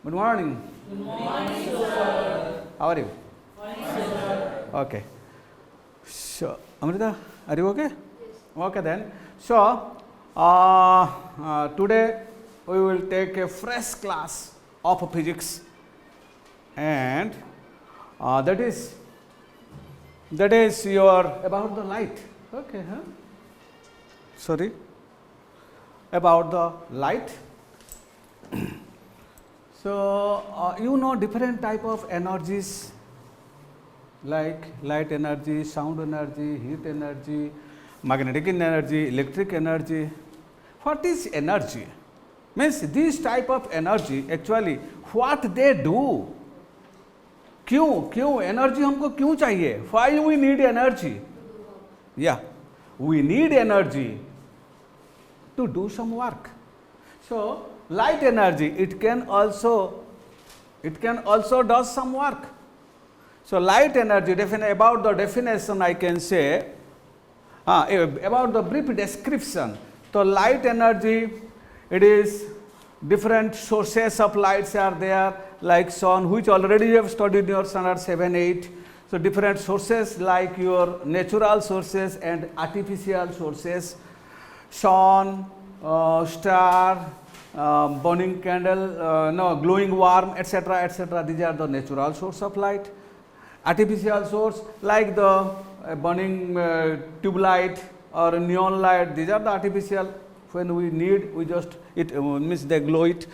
Good morning. Good morning, sir. How are you? Fine, sir. Okay. So, Amrita, are you okay? Yes. Okay then. So, today we will take a fresh class of physics, and that is your about the light. Okay, huh? Sorry. About the light. So, you know different type of energies like light energy, sound energy, heat energy, magnetic energy, electric energy. What is energy? Means this type of energy actually what they do. क्यों energy हमको क्यों चाहिए? Why we need energy? Yeah, we need energy to do some work. So light energy, it can also does some work. So light energy, about the definition I can say, about the brief description. So light energy, it is different sources of lights are there, like sun, which already you have studied in your standard 7, 8. So different sources like your natural sources and artificial sources, sun, star, burning candle, glowing worm, etc., etc. These are the natural source of light. Artificial source like the burning tube light or neon light, these are the artificial. When we need, we just it means they glow it.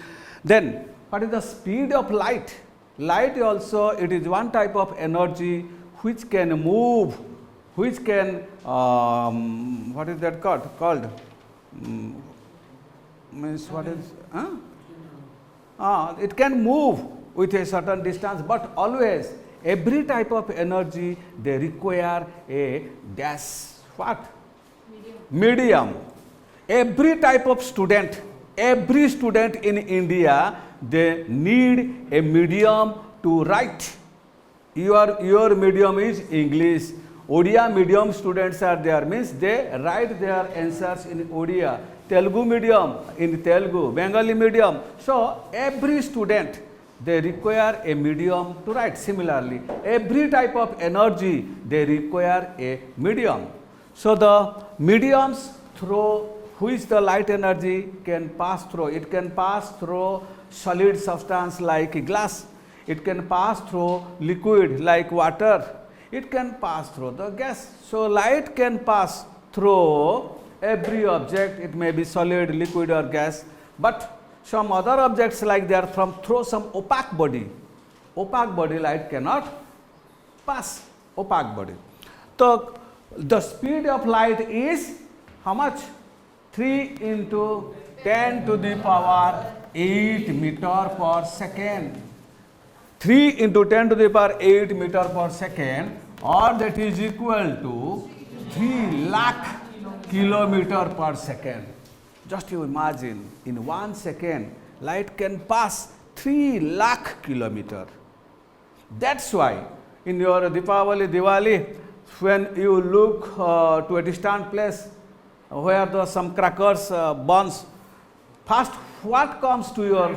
Then what is the speed of light? Light also, it is one type of energy which can move, which can what is that called? Means what is it can move with a certain distance, but always every type of energy they require a gas medium. Every type of student, every student in India, they need a medium to write. Your medium is English. Odia medium students are there, means they write their answers in Odia. Telugu medium in Telugu, Bengali medium. So every student, they require a medium to write. Similarly, every type of energy, they require a medium. So the mediums through which the light energy can pass through, it can pass through solid substance like glass, it can pass through liquid like water, it can pass through the gas. So light can pass through every object, it may be solid, liquid or gas, but some other objects like they are through some opaque body light cannot pass, opaque body. So the speed of light is how much? 3 into 10 to the power 8 meter per second. 3 into 10 to the power 8 meter per second, or that is equal to 3 lakh kilometer per second. Just you imagine, in 1 second, light can pass 3 lakh kilometer. That's why in your Diwali, when you look to a distant place where some crackers burns, first what comes to your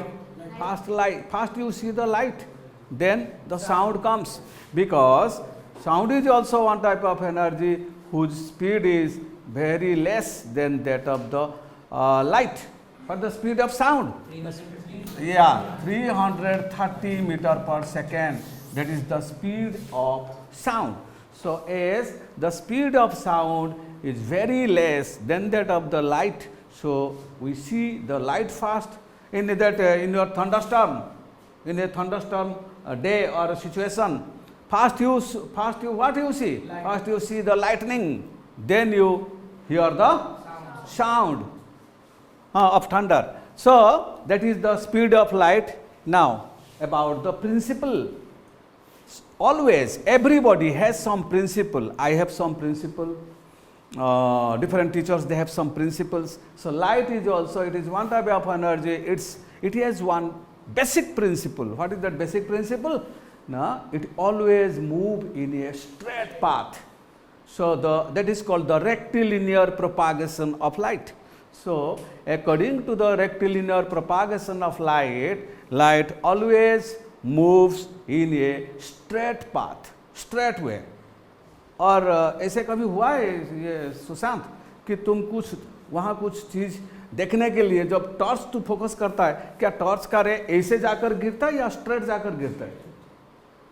first light? First you see the light, then the sound comes, because sound is also one type of energy whose speed is very less than that of the light. But the speed of sound? 330 meter per second. That is the speed of sound. So as the speed of sound is very less than that of the light, so we see the light fast in that in your thunderstorm, in a thunderstorm day or a situation. First you what you see? First you see the lightning, then you hear the sound of thunder. So that is the speed of light. Now about the principle. Always everybody has some principle. I have some principle. Different teachers, they have some principles. So light is also, it is one type of energy. It has one basic principle. What is that basic principle? Now it always move in a straight path. So that is called the rectilinear propagation of light. So according to the rectilinear propagation of light, light always moves in a straight path, straight way. और ऐसे कभी हुआ है ये सुशांत कि तुम कुछ वहाँ कुछ चीज़ देखने के लिए जब टॉर्च तू फोकस करता है, क्या टॉर्च का रे ऐसे जाकर गिरता है या स्ट्रेट जाकर गिरता है?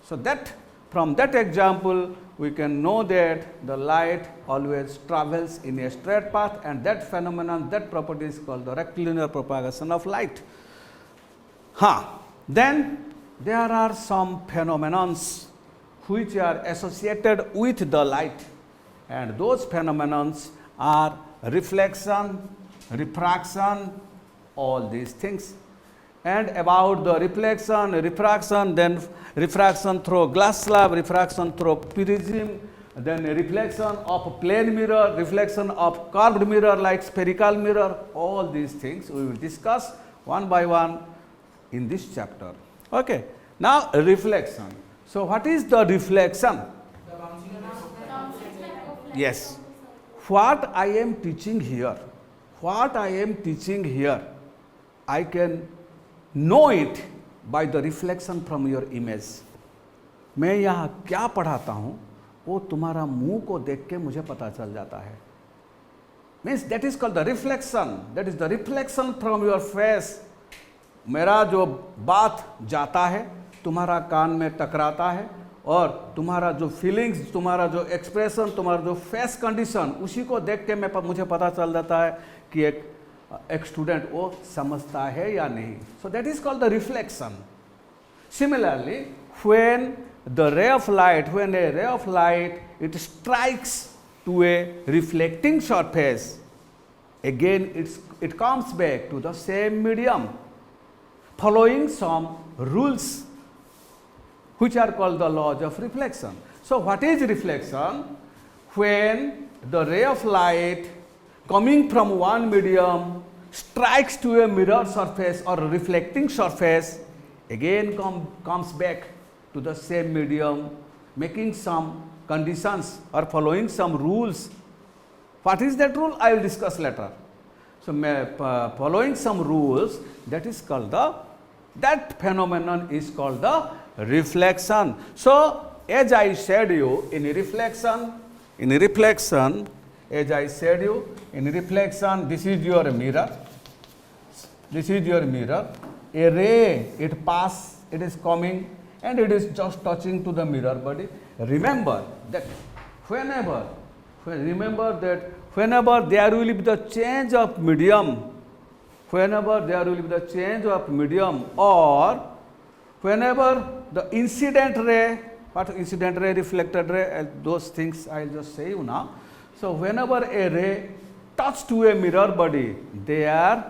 So that from that example we can know that the light always travels in a straight path, and that phenomenon, that property is called the rectilinear propagation of light. Then there are some phenomenons which are associated with the light, and those phenomenons are reflection, refraction, all these things. And about the reflection, refraction, then refraction through glass slab, refraction through prism, then reflection of plane mirror, reflection of curved mirror like spherical mirror, all these things we will discuss one by one in this chapter. Okay. Now reflection. So what is the reflection? Yes. What I am teaching here, I can know it by the reflection from your image. मैं यहाँ क्या पढ़ाता हूँ वो तुम्हारा मुंह को देख के मुझे पता चल जाता है. Means that is called the reflection. That is the reflection from your face. मेरा जो बात जाता है तुम्हारा कान में टकराता है और तुम्हारा जो फीलिंग्स, तुम्हारा जो एक्सप्रेशन, तुम्हारा जो फेस कंडीशन, उसी को देख के मुझे पता चल जाता है कि एक स्टूडेंट वो समझता है या नहीं. So that is called the reflection. Similarly when the ray of light, when a ray of light it strikes to a reflecting surface, again it comes back to the same medium following some rules which are called the laws of reflection. So what is reflection? When the ray of light coming from one medium strikes to a mirror surface or a reflecting surface, again comes back to the same medium, making some conditions or following some rules. What is that rule? I will discuss later. So following some rules, that is called that phenomenon is called the reflection. So as I said you, in reflection, as I said you, in reflection, this is your mirror. This is your mirror. A ray, it is coming and it is just touching to the mirror body. Remember that whenever there will be the change of medium, or whenever the incident ray, what incident ray, reflected ray, those things I will just say you now. So whenever a ray touch to a mirror body, they are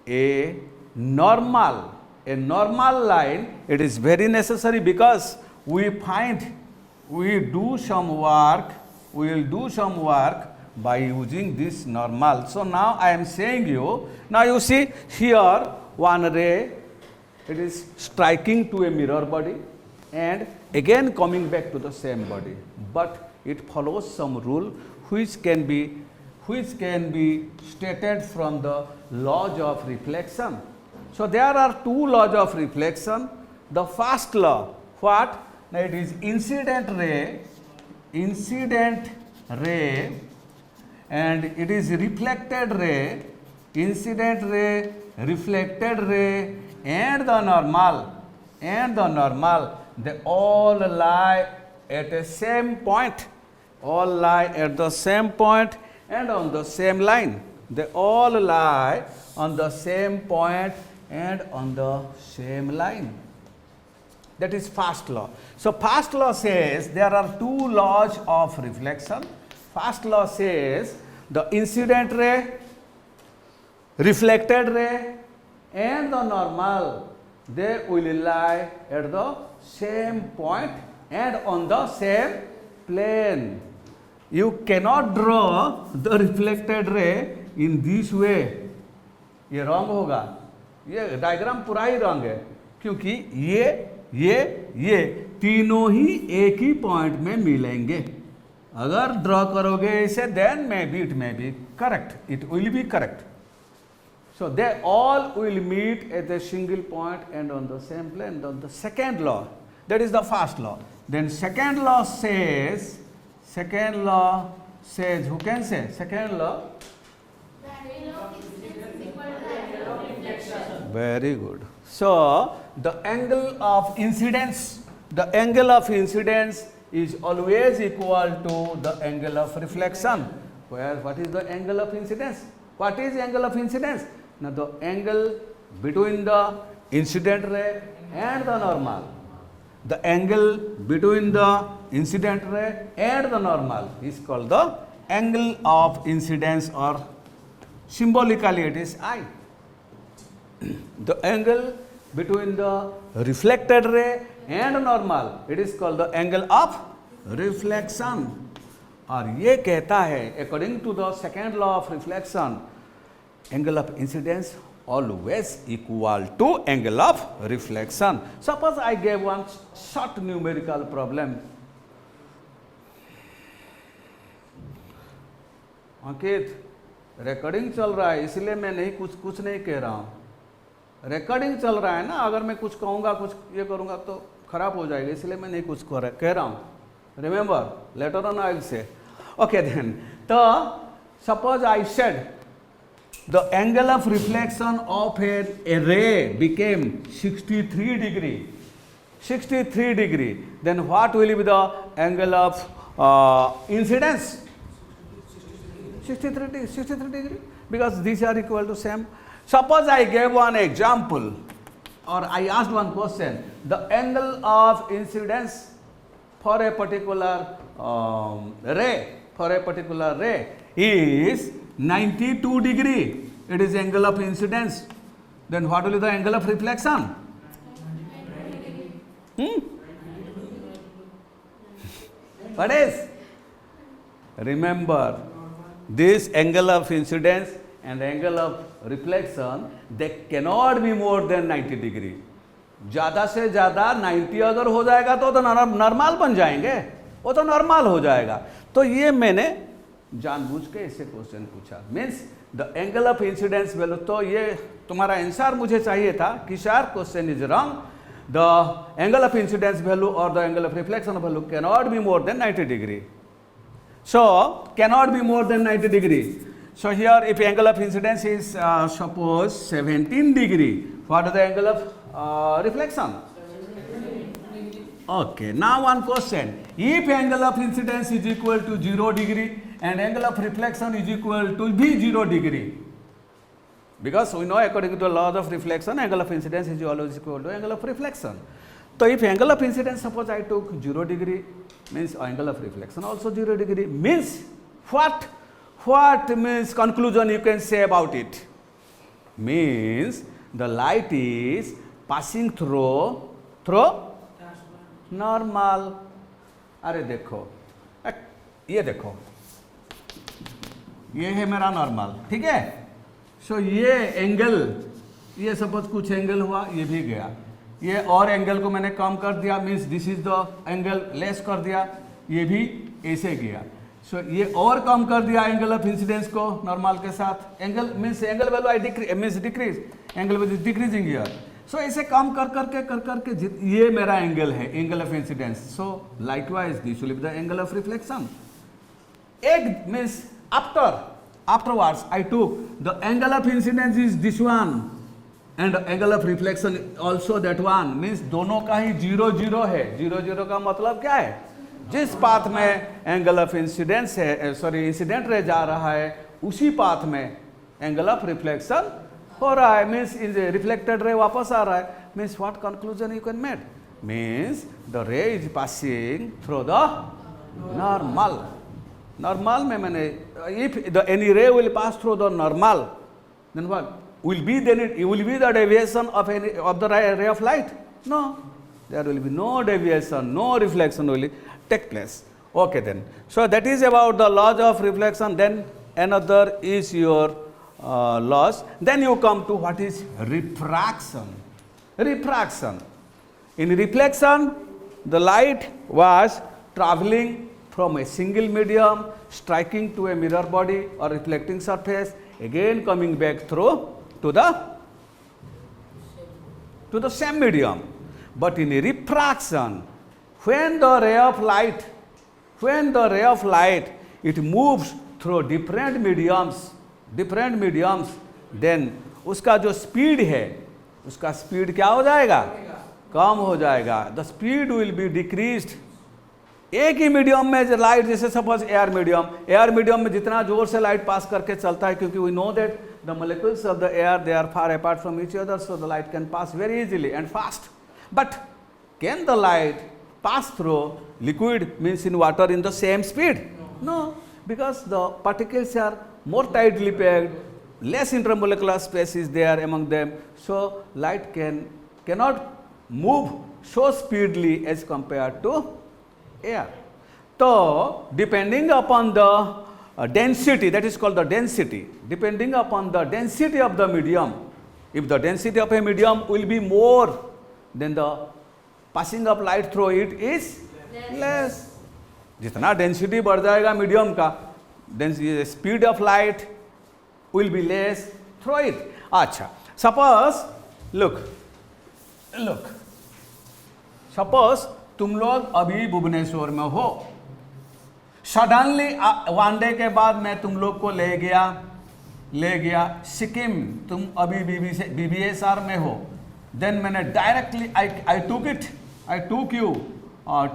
a normal line. It is very necessary because we will do some work by using this normal. So now I am saying you, now you see here one ray, it is striking to a mirror body and again coming back to the same body, but it follows some rule which can be stated from the laws of reflection. So there are two laws of reflection. The first law, what? Now it is incident ray, and it is reflected ray, incident ray, reflected ray, and the normal, they all lie at the same point, and on the same line. They all lie on the same point and on the same line. That is first law. So first law says there are two laws of reflection. First law says the incident ray, reflected ray, and the normal, they will lie at the same point and on the same plane. You cannot draw the reflected ray in this way. ये wrong होगा. ये diagram पूरा ही wrong है क्योंकि ये तीनों ही एक ही point में मिलेंगे. अगर ड्रॉ करोगे इसे then maybe it may be correct. It will be correct. So they all will meet at a single point and on the same plane. The second law, that is the first law. Then second law says, who can say? Second law. Very good. So the angle of incidence is always equal to the angle of reflection. What is the angle of incidence? What is angle of incidence? Now the angle between the incident ray and the normal. The angle between the incident ray and the normal is called the angle of incidence, or symbolically it is I. The angle between the reflected ray and normal, it is called the angle of reflection. और ये कहता है, according to the second law of reflection, angle of incidence always equal to angle of reflection. Suppose I gave one short numerical problem. Ankit, recording चल रहा है इसलिए मैं नहीं कुछ नहीं कह रहा हूँ. रिकॉर्डिंग चल रहा है ना, अगर मैं कुछ कहूँगा, कुछ ये करूँगा तो खराब हो जाएगा, इसलिए मैं नहीं कुछ कह रहा हूँ. Remember, later on I will say. Okay then. So suppose I said the angle of reflection of a ray became 63 degree. 63 degree. Then what will be the angle of incidence? 63 degree. Because these are equal to same. Suppose I gave one example, or I asked one question. The angle of incidence for a particular ray is 92 degree. It is angle of incidence. Then what will be the angle of reflection? What is? Remember, this angle of incidence and angle of reflection, they cannot be more than 90 degree. ज़्यादा से ज़्यादा 90 अगर हो जाएगा तो normal बन जाएंगे, वो तो नॉर्मल हो जाएगा. तो ये मैंने जानबूझ के इससे क्वेश्चन पूछा. Means the angle of incidence value. तो ये तुम्हारा आंसर मुझे चाहिए था कि sir question is wrong. The angle of incidence value और the angle of reflection value cannot be more than 90 degree. So cannot be more than 90 degree. So here if angle of incidence is suppose 17 degree, what is the angle of reflection? Okay, now one question. If angle of incidence is equal to 0 degree and angle of reflection is equal to be 0 degree, because we know according to the laws of reflection, angle of incidence is always equal to angle of reflection. So if angle of incidence, suppose I took 0 degree, means angle of reflection also 0 degree, means what means conclusion you can say about it? Means the light is passing through normal. अरे देखो, ये देखो, ये है मेरा normal, ठीक है. सो ये एंगल, ये सपोज कुछ एंगल हुआ, ये भी गया. ये और एंगल को मैंने कम कर दिया, means this is the angle, less कर दिया, ये भी ऐसे गया. सो ये और कम कर दिया एंगल ऑफ इंसिडेंस को नॉर्मल के साथ. Angle means angle value I decrease, angle value is decreasing here. So ऐसे कम कर करके ये मेरा एंगल है, angle of incidence. So likewise this will be the angle of reflection. एक means afterwards I took the angle of incidence is this one and angle of reflection also that one, means दोनों का ही 0 0 है. 0 0 का मतलब क्या है? जिस path में एंगल ऑफ इंसिडेंस है, सॉरी इंसिडेंट रे जा रहा है, उसी पाथ में एंगल ऑफ रिफ्लेक्शन हो रहा है. मीन्स रिफ्लेक्टेड रे वापस आ रहा है. Means what conclusion you can made? Means the ray is passing through the normal. Normal में मैंने if the any ray will pass through the normal, then what will be the deviation of the ray of light? No, there will be no deviation, no reflection will take place. Okay then. So that is about the laws of reflection. Then another is your laws. Then you come to what is refraction. Refraction. In reflection, the light was traveling from a single medium, striking to a mirror body or reflecting surface, again coming back through to the same medium. But in refraction, when the ray of light, it moves through different mediums, then उसका जो speed है, उसका speed क्या हो जाएगा? कम हो जाएगा. The speed will be decreased. एक ही मीडियम में जो लाइट, जैसे सपोज एयर मीडियम में जितना जोर से लाइट पास करके चलता है, क्योंकि we know that the molecules of the air, they are far apart from each other, so the light can pass very easily and fast. But can the light pass through liquid, means in water, in the same speed? No, because the particles are more tightly packed, less intermolecular space is there among them, so light cannot move so speedily as compared to air. So depending upon the density, that is called the density, depending upon the density of the medium, if the density of a medium will be more, then the passing of light through it is less. जितना density बढ़ जाएगा medium का, then the speed of light will be less through it. अच्छा, suppose suppose तुम लोग अभी भुवनेश्वर में हो, सडनली वन डे के बाद मैं तुम लोग को ले गया सिक्किम, तुम अभी BBSR में हो, देन मैंने डायरेक्टली आई टूक यू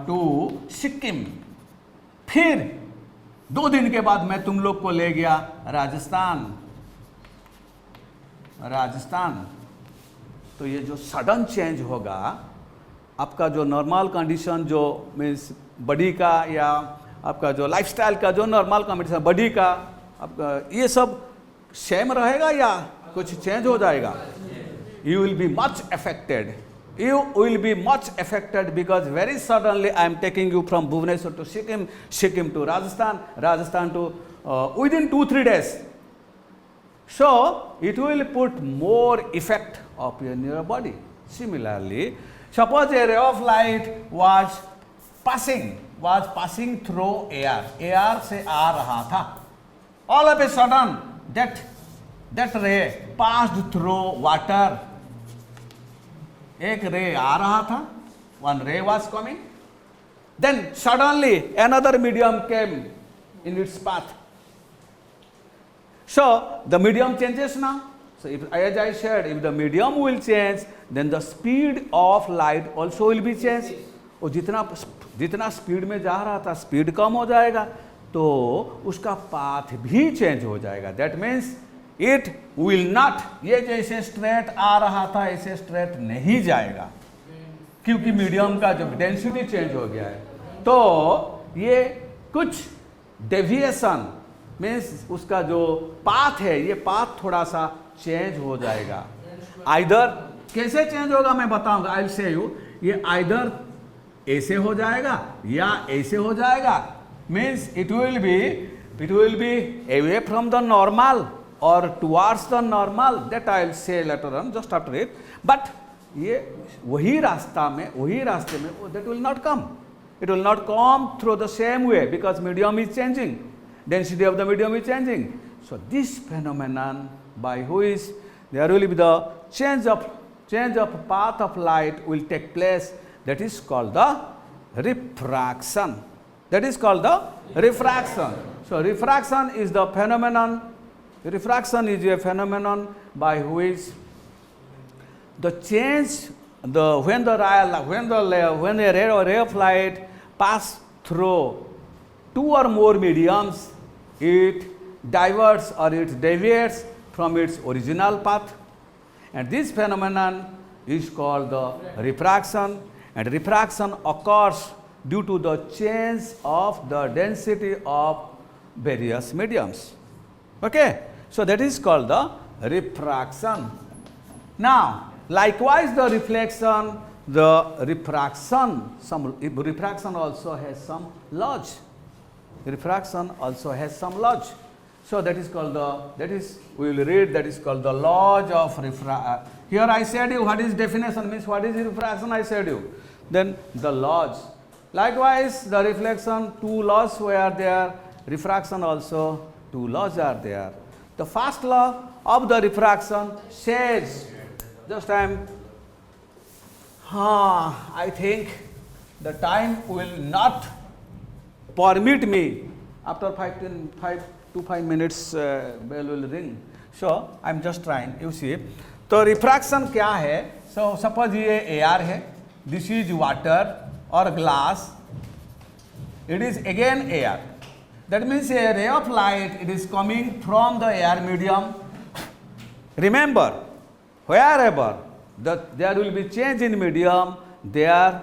टू सिक्किम. फिर 2 दिन के बाद मैं तुम लोग को ले गया राजस्थान. तो ये जो सडन चेंज होगा, आपका जो नॉर्मल कंडीशन, जो मीन्स बॉडी का या आपका जो लाइफस्टाइल का जो नॉर्मल कंडीशन बॉडी का, आपका ये सब सेम रहेगा या कुछ चेंज हो जाएगा? You will be much affected. You will be much affected because very suddenly I am taking you from Bhubaneswar to Sikkim, Sikkim to Rajasthan to within 2-3 days. So it will put more effect in your body. Similarly, suppose a ray of light was passing through air से आ रहा था. All of a sudden that ray passed through water. एक रे आ रहा था, one ray was coming, then suddenly another medium came in its path. So the medium changes now. So if, as I said, if the medium will change, then the speed of light also will be changed. और जितना speed में जा रहा था, speed कम हो जाएगा, तो उसका पाथ भी चेंज हो जाएगा. That means it will not, ये जैसे स्ट्रेट आ रहा था ऐसे स्ट्रेट नहीं जाएगा, क्योंकि मीडियम का जो डेंसिटी चेंज हो गया है. तो ये कुछ डेविएशन मीन्स उसका जो पाथ है, ये पाथ थोड़ा सा चेंज हो जाएगा. आइदर कैसे चेंज होगा मैं बताऊंगा. आई विल से यू, ये आइदर ऐसे हो जाएगा या ऐसे हो जाएगा. Means it will be away from the normal or towards the normal. That I will say later on, just after it. But ये वही रास्ते में that will not come. It will not come through the same way because medium is changing, density of the medium is changing. So this phenomenon by which there will be the change of path of light will take place, that is called the refraction. So refraction is the phenomenon. Refraction is a phenomenon by which the change, when a ray of light pass through 2 or more mediums, it diverts or it deviates from its original path, and this phenomenon is called the refraction. And refraction occurs due to the change of the density of various mediums. Okay. So that is called the refraction. Now, likewise the refraction also has some laws. So that is called we will read, that is called the laws of refraction. Here I said you what is definition, means what is refraction I said you. Then the laws. Likewise the reflection, 2 laws were there, refraction also 2 laws are there. The first law of the refraction says, just I think the time will not permit me. After 5 to 5 minutes bell will ring. So I'm just trying. You see. तो refraction क्या है? So suppose ये air है. This is water or glass. It is again air. That means a ray of light, it is coming from the air medium. Remember, wherever there will be change in medium, there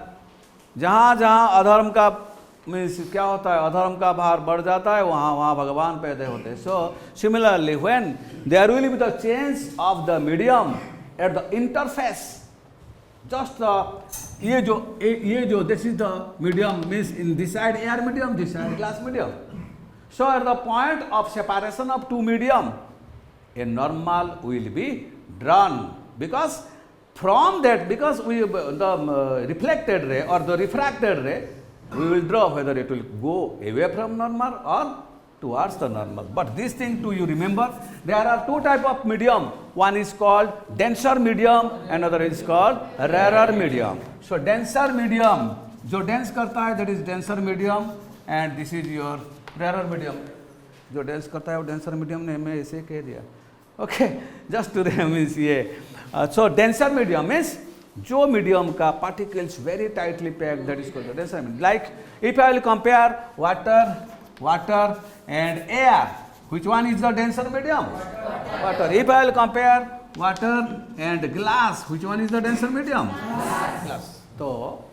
जहाँ जहाँ अधर्म का means क्या होता है, अधर्म का भार बढ़ जाता है, वहाँ वहाँ भगवान पैदा होते हैं. So similarly, when there will be the change of the medium at the interface, just ये जो this is the medium means in this side air medium, this side glass medium. So at the point of separation of two medium, a normal will be drawn, because from that, because the reflected ray or the refracted ray, we will draw whether it will go away from normal or towards the normal. But this thing too you remember, there are two type of medium. One is called denser medium, another is called rarer medium. So denser medium, जो dense करता है, that is denser medium, and this is your rarer medium. जो dense करता है वो denser medium ने मैं ऐसे कह दिया. Okay, just to means ये. So denser medium means जो medium का particles very tightly packed, that is called the denser medium. Like if I will compare water and air, which one is the denser medium? Water. If I will compare water and glass, which one is the denser medium? Glass. So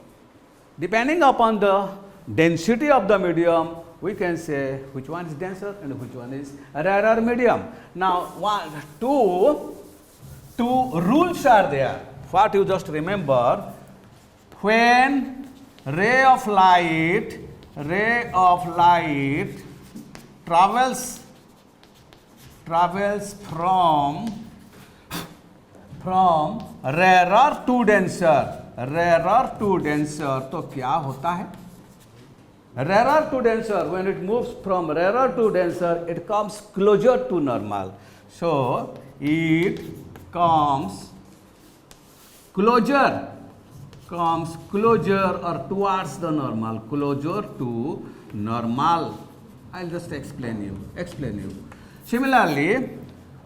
depending upon the density of the medium, we can say which one is denser and which one is rarer medium. Now, two rules are there. What you just remember, when ray of light travels from rarer to denser, तो क्या होता है? Rarer to denser, when it moves from rarer to denser, it comes closer to normal. So it comes closer or towards the normal, closer to normal. I'll just explain you. Similarly,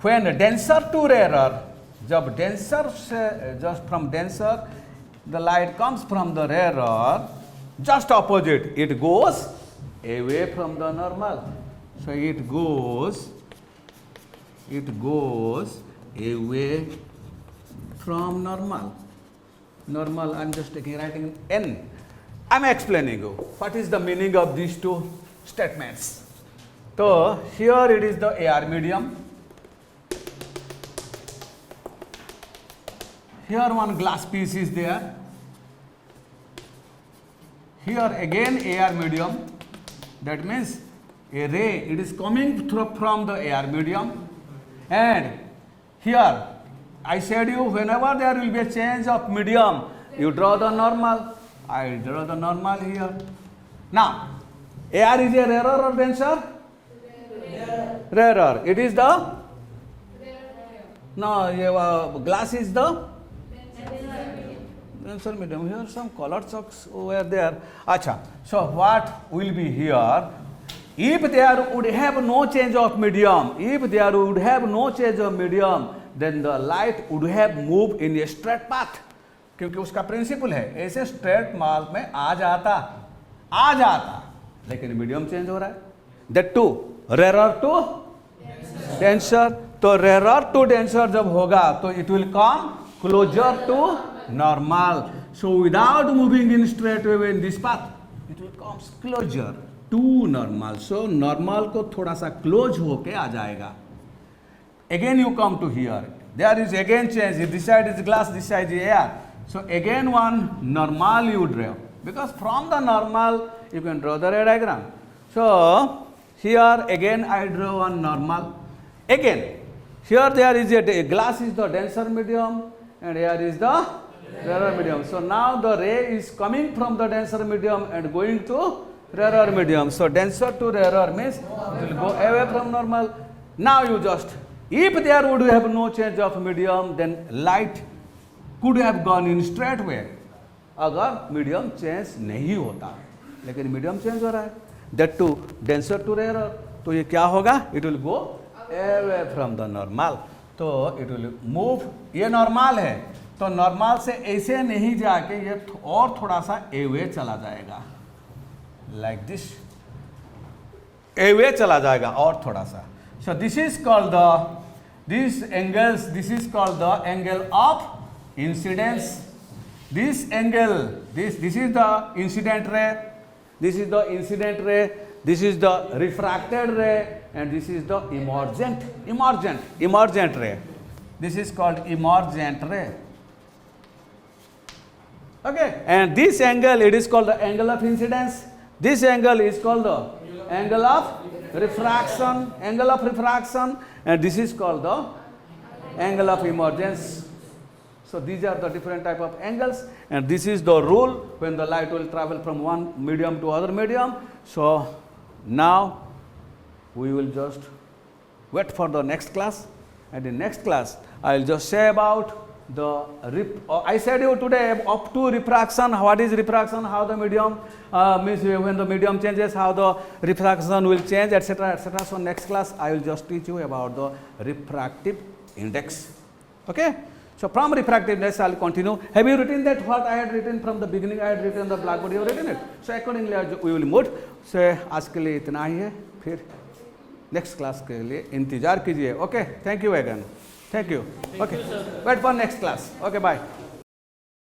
when denser to rarer, जब denser से just from denser, the light comes from the rarer, just opposite, it goes away from the normal. So it goes away from normal. I'm just writing N. I'm explaining you what is the meaning of these two statements. So here it is the air medium. Here one glass piece is there. Here again air medium. That means a ray, it is coming from the air medium. And here I said you, whenever there will be a change of medium, you draw the normal. I draw the normal here. Now, air is a rarer or denser? Rarer. It is the? No, glass is the? Denser medium. Here some colored socks over there. Acha. So what will be here? If there would have no change of medium, then the light would have moved in a straight path. क्योंकि उसका principal है ऐसे straight मार्ग में आ जाता, लेकिन medium change हो रहा है. That to rarer to denser. तो रेरर टू डेंसर जब होगा तो it will come closer to normal. So without moving in straight way in this path, it will come closer to normal. So normal को थोड़ा सा close होके आ जाएगा. Again you come to here. There is again change. This side is glass, this side is air. So again one normal you draw. Because from the normal you can draw the ray diagram. So here again I draw one normal. Again here there is a glass is the denser medium and air is the rarer medium. So now the ray is coming from the denser medium and going to rarer medium. So denser to rarer means it will go away from normal. Now you just If there would have no change of medium, then light could have gone in straight way. अगर medium change नहीं होता, लेकिन medium change हो रहा है, that to denser to rarer, तो ये क्या होगा? It will go away from the normal. तो it will move, ये नॉर्मल है, तो नॉर्मल से ऐसे नहीं जाके ये और थोड़ा सा away चला जाएगा, like this, away चला जाएगा और थोड़ा सा. So this is called this is called the angle of incidence. This angle, this is the incident ray, this is the incident ray, this is the refracted ray, and this is the emergent ray. This is called emergent ray. Okay, and this angle, it is called the angle of incidence. This angle is called the angle of refraction, and this is called the angle of emergence. So these are the different type of angles, and this is the rule when the light will travel from one medium to other medium. So now we will just wait for the next class, and in next class I will just say about the I said you today up to refraction. What is refraction? How the medium means when the medium changes, how the refraction will change, etc., etc. So next class I will just teach you about the refractive index. Okay. So from refractive index I will continue. Have you written that what I had written from the beginning? I had written the blackboard. You have written it. So accordingly we will move. So आज के लिए इतना ही है. फिर next class के लिए इंतजार कीजिए. Okay. Thank you again. Thank you. Okay. Wait for next class. Okay. Bye.